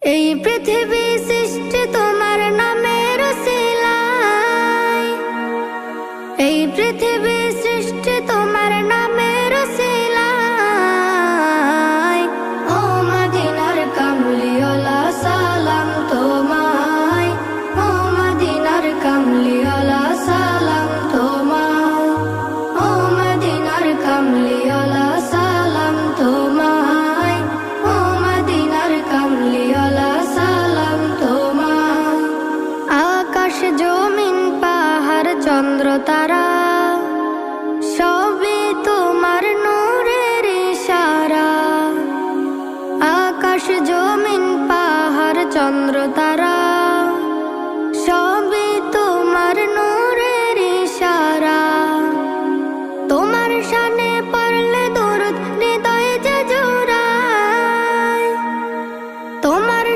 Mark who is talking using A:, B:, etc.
A: এই পৃথিবী সৃষ্টি তোমার নামের উসিলায়, এই পৃথিবী সৃষ্টি তোমার নামের উসিলায়। ও মদিনার কামলিওয়ালা সালাম তোমায়, ও মদিনার কামলিওয়ালা সালাম তোমায়, ও মদিনার কামলিওয়ালা সালাম তোমায়, ও মদিনার কামলিওয়ালা সালাম তোমায়। আকাশ জমিন পাহাড় চন্দ্র তারা সবই তোমার নূরের ইশারা। আকাশ জমিন পাহাড় চন্দ্র তারা